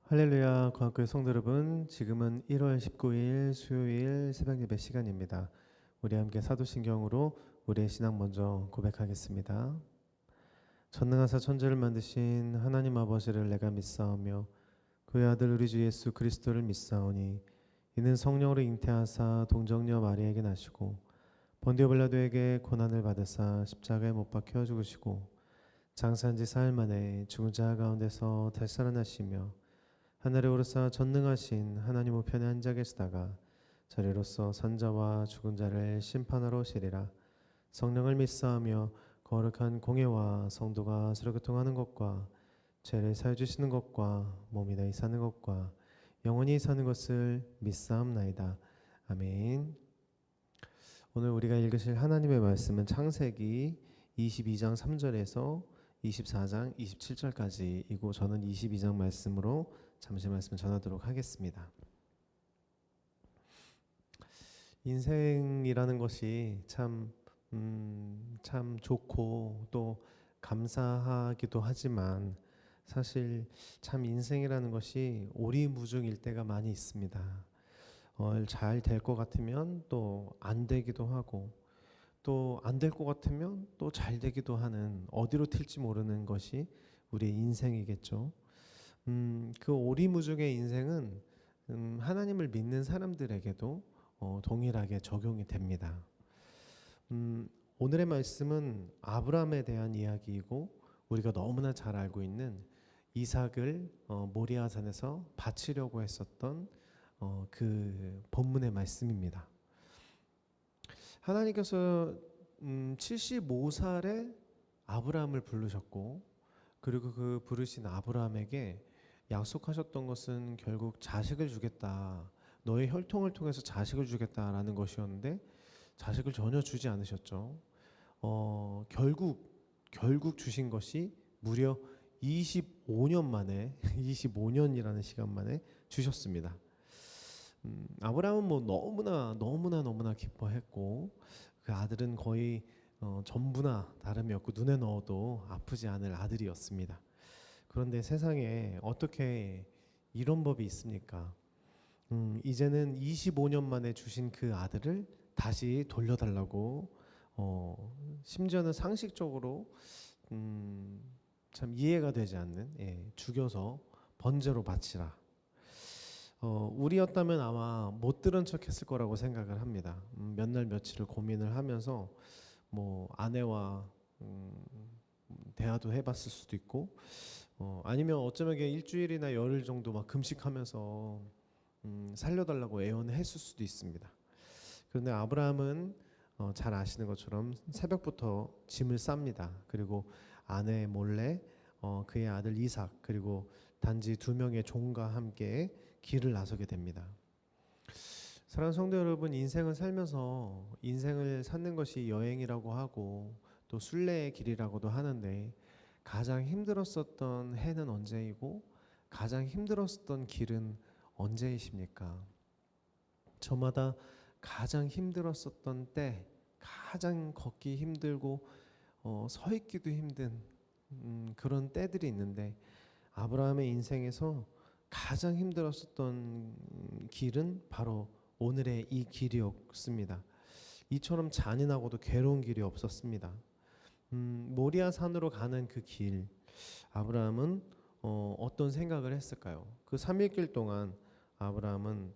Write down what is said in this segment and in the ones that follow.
할렐루야 과학교의 성도 여러분, 지금은 1월 19일 수요일 새벽 예배 시간입니다. 우리 함께 사도신경으로 우리의 신앙 먼저 고백하겠습니다. 전능하사 천지를 만드신 하나님 아버지를 내가 믿사오며 그의 아들 우리 주 예수 그리스도를 믿사오니 이는 성령으로 잉태하사 동정녀 마리아에게 나시고 본디오 빌라도에게 고난을 받으사 십자가에 못 박혀 죽으시고 장사한 지 사흘 만에 죽은 자 가운데서 다시 살아나시며 하늘에 오르사 전능하신 하나님 우편에 앉아 계시다가 저리로서 산자와 죽은 자를 심판하러 오시리라. 성령을 믿사하며 거룩한 공예와 성도가 서로 교통하는 것과 죄를 사해 주시는 것과 몸이 다히 사는 것과 영원히 사는 것을 믿사옵나이다. 아멘. 오늘 우리가 읽으실 하나님의 말씀은 창세기 22장 3절에서 24장 27절까지이고 저는 22장 말씀으로 잠시 말씀 전하도록 하겠습니다. 인생이라는 것이 참 좋고 또 감사하기도 하지만 사실 참 인생이라는 것이 오리무중일 때가 많이 있습니다. 잘 될 것 같으면 또 안 되기도 하고 또 안 될 것 같으면 또 잘 되기도 하는 어디로 튈지 모르는 것이 우리의 인생이겠죠. 그 오리무중의 인생은 하나님을 믿는 사람들에게도 동일하게 적용이 됩니다. 오늘의 말씀은 아브라함에 대한 이야기이고 우리가 너무나 잘 알고 있는 이삭을 모리아산에서 바치려고 했었던 그 본문의 말씀입니다. 하나님께서 75살에 아브라함을 부르셨고 그리고 그 부르신 아브라함에게 약속하셨던 것은 결국 자식을 주겠다. 너의 혈통을 통해서 자식을 주겠다라는 것이었는데 자식을 전혀 주지 않으셨죠. 결국 주신 것이 무려 25년 만에 25년이라는 시간 만에 주셨습니다. 아브라함은 뭐 너무나 기뻐했고 그 아들은 거의 전부나 다름이 없고 눈에 넣어도 아프지 않을 아들이었습니다. 그런데 세상에 어떻게 이런 법이 있습니까? 이제는 25년 만에 주신 그 아들을 다시 돌려달라고 심지어는 상식적으로 참 이해가 되지 않는 죽여서 번제로 바치라. 우리였다면 아마 못 들은 척했을 거라고 생각을 합니다. 몇 날 며칠을 고민을 하면서 뭐 아내와 대화도 해봤을 수도 있고, 아니면 어쩌면 이게 일주일이나 열흘 정도 막 금식하면서 살려달라고 애원했을 수도 있습니다. 그런데 아브라함은 잘 아시는 것처럼 새벽부터 짐을 쌉니다. 그리고 아내 몰래 그의 아들 이삭 그리고 단지 2명의 종과 함께 길을 나서게 됩니다. 사랑하는 성도 여러분, 인생을 살면서 인생을 사는 것이 여행이라고 하고 또 순례의 길이라고도 하는데 가장 힘들었었던 해는 언제이고 가장 힘들었었던 길은 언제이십니까? 저마다 가장 힘들었었던 때, 가장 걷기 힘들고 서 있기도 힘든 그런 때들이 있는데 아브라함의 인생에서 가장 힘들었었던 길은 바로 오늘의 이 길이었습니다. 이처럼 잔인하고도 괴로운 길이 없었습니다. 모리아 산으로 가는 그 길, 아브라함은 어떤 생각을 했을까요? 그 3일 동안 아브라함은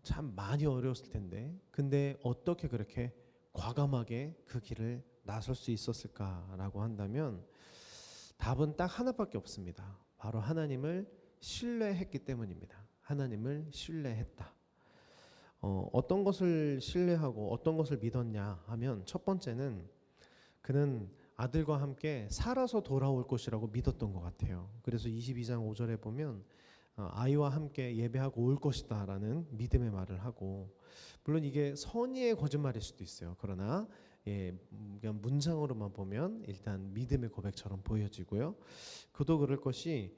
참 많이 어려웠을 텐데, 근데 어떻게 그렇게 과감하게 그 길을 나설 수 있었을까라고 한다면 답은 딱 하나밖에 없습니다. 바로 하나님을 신뢰했기 때문입니다. 하나님을 신뢰했다. 어떤 것을 신뢰하고 어떤 것을 믿었냐 하면 첫 번째는 그는 아들과 함께 살아서 돌아올 것이라고 믿었던 것 같아요. 그래서 22장 5절에 보면 아이와 함께 예배하고 올 것이다 라는 믿음의 말을 하고, 물론 이게 선의의 거짓말일 수도 있어요. 그러나 그냥 문장으로만 보면 일단 믿음의 고백처럼 보여지고요. 그도 그럴 것이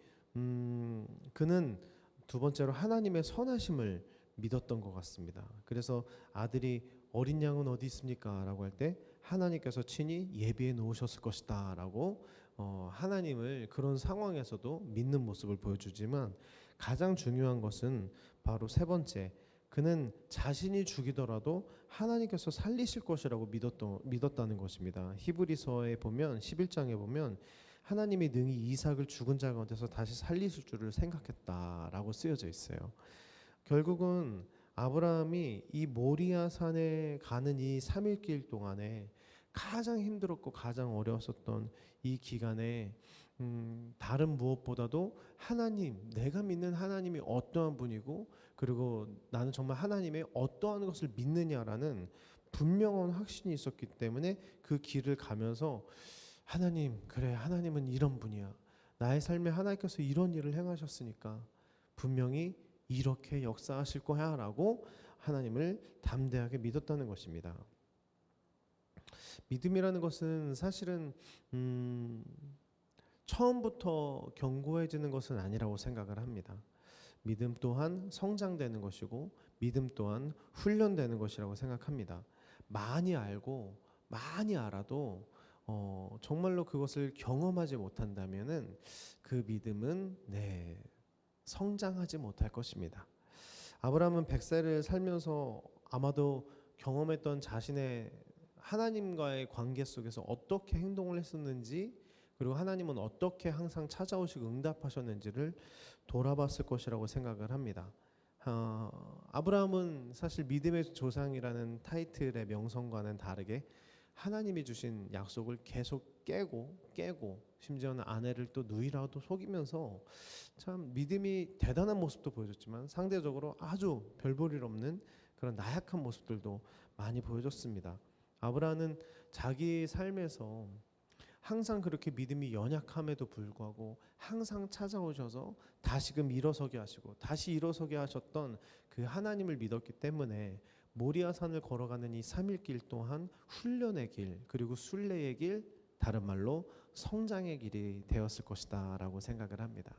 그는 두 번째로 하나님의 선하심을 믿었던 것 같습니다. 그래서 아들이 어린 양은 어디 있습니까? 라고 할 때 하나님께서 친히 예비해 놓으셨을 것이다 라고 하나님을 그런 상황에서도 믿는 모습을 보여주지만 가장 중요한 것은 바로 세 번째, 그는 자신이 죽이더라도 하나님께서 살리실 것이라고 믿었다는 것입니다. 히브리서에 보면 11장에 보면 하나님이 능히 이삭을 죽은 자 가운데서 다시 살리실 줄을 생각했다라고 쓰여져 있어요. 결국은 아브라함이 이 모리아 산에 가는 이 3일 길 동안에 가장 힘들었고 가장 어려웠었던 이 기간에 다른 무엇보다도 하나님, 내가 믿는 하나님이 어떠한 분이고 그리고 나는 정말 하나님의 어떠한 것을 믿느냐라는 분명한 확신이 있었기 때문에 그 길을 가면서 하나님, 그래, 하나님은 이런 분이야. 나의 삶에 하나님께서 이런 일을 행하셨으니까 분명히 이렇게 역사하실 거야 라고 하나님을 담대하게 믿었다는 것입니다. 믿음이라는 것은 사실은 처음부터 견고해지는 것은 아니라고 생각을 합니다. 믿음 또한 성장되는 것이고 믿음 또한 훈련되는 것이라고 생각합니다. 많이 알고 많이 알아도 정말로 그것을 경험하지 못한다면은 그 믿음은 성장하지 못할 것입니다. 아브라함은 100세를 살면서 아마도 경험했던 자신의 하나님과의 관계 속에서 어떻게 행동을 했었는지 그리고 하나님은 어떻게 항상 찾아오시고 응답하셨는지를 돌아봤을 것이라고 생각을 합니다. 아브라함은 사실 믿음의 조상이라는 타이틀의 명성과는 다르게 하나님이 주신 약속을 계속 깨고 심지어는 아내를 또 누이라도 속이면서 참 믿음이 대단한 모습도 보여줬지만 상대적으로 아주 별 볼 일 없는 그런 나약한 모습들도 많이 보여줬습니다. 아브라함은 자기 삶에서 항상 그렇게 믿음이 연약함에도 불구하고 항상 찾아오셔서 다시금 일어서게 하시고 다시 일어서게 하셨던 그 하나님을 믿었기 때문에 모리아 산을 걸어가는 이 3일 길 또한 훈련의 길 그리고 순례의 길 다른 말로 성장의 길이 되었을 것이다 라고 생각을 합니다.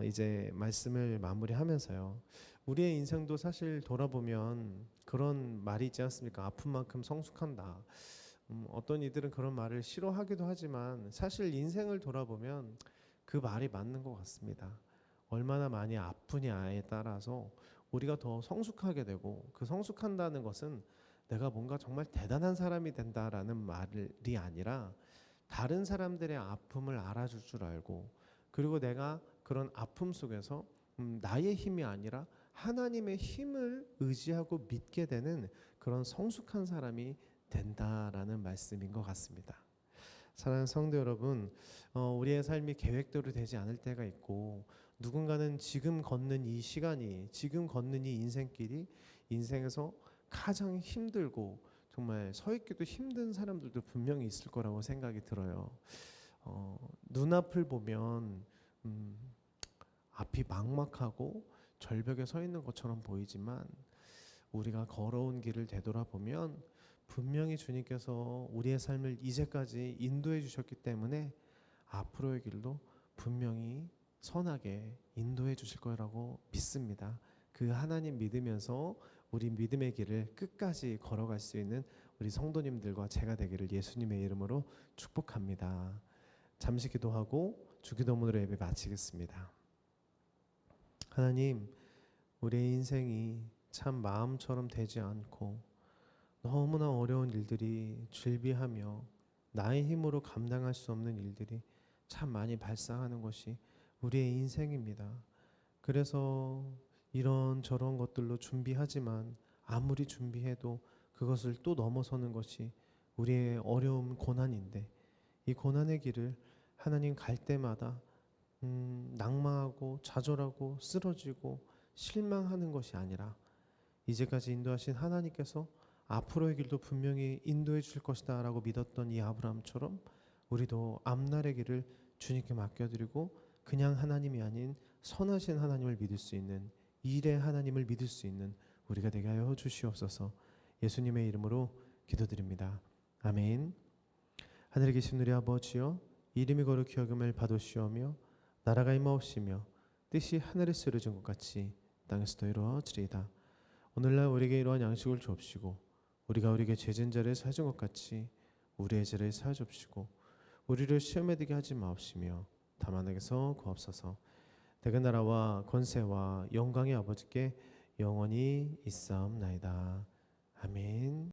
이제 말씀을 마무리하면서요. 우리의 인생도 사실 돌아보면 그런 말이 있지 않습니까? 아픈 만큼 성숙한다. 어떤 이들은 그런 말을 싫어하기도 하지만 사실 인생을 돌아보면 그 말이 맞는 것 같습니다. 얼마나 많이 아프냐에 따라서 우리가 더 성숙하게 되고 그 성숙한다는 것은 내가 뭔가 정말 대단한 사람이 된다라는 말이 아니라 다른 사람들의 아픔을 알아줄 줄 알고 그리고 내가 그런 아픔 속에서 나의 힘이 아니라 하나님의 힘을 의지하고 믿게 되는 그런 성숙한 사람이 된다라는 말씀인 것 같습니다. 사랑하는 성도 여러분, 우리의 삶이 계획대로 되지 않을 때가 있고 누군가는 지금 걷는 이 시간이 지금 걷는 이 인생길이 인생에서 가장 힘들고 정말 서 있기도 힘든 사람들도 분명히 있을 거라고 생각이 들어요. 눈앞을 보면 앞이 막막하고 절벽에 서 있는 것처럼 보이지만 우리가 걸어온 길을 되돌아보면 분명히 주님께서 우리의 삶을 이제까지 인도해 주셨기 때문에 앞으로의 길도 분명히 선하게 인도해 주실 거라고 믿습니다. 그 하나님 믿으면서 우리 믿음의 길을 끝까지 걸어갈 수 있는 우리 성도님들과 제가 되기를 예수님의 이름으로 축복합니다. 잠시 기도하고 주기도문으로 예배 마치겠습니다. 하나님, 우리의 인생이 참 마음처럼 되지 않고 너무나 어려운 일들이 즐비하며 나의 힘으로 감당할 수 없는 일들이 참 많이 발생하는 것이 우리의 인생입니다. 그래서 이런저런 것들로 준비하지만 아무리 준비해도 그것을 또 넘어서는 것이 우리의 어려움 고난인데 이 고난의 길을 하나님 갈 때마다 낭망하고 좌절하고 쓰러지고 실망하는 것이 아니라 이제까지 인도하신 하나님께서 앞으로의 길도 분명히 인도해 주실 것이다 라고 믿었던 이 아브라함처럼 우리도 앞날의 길을 주님께 맡겨드리고 그냥 하나님이 아닌 선하신 하나님을 믿을 수 있는 일의 하나님을 믿을 수 있는 우리가 되게 하여 주시옵소서. 예수님의 이름으로 기도드립니다. 아멘. 하늘에 계신 우리 아버지여, 이름이 거룩히 여김을 받으시오며 나라가 임하옵시며 뜻이 하늘에서 이루어진 것 같이 땅에서도 이루어지리이다. 오늘날 우리에게 이러한 양식을 주옵시고 우리가 우리에게 죄진 자를 사준 것 같이 우리의 죄를 사하여 주옵시고 우리를 시험에 들게 하지 마옵시며 다만 에게서 구하옵소서. 대개 나라와 권세와 영광의 아버지께 영원히 있사옵나이다. 아멘.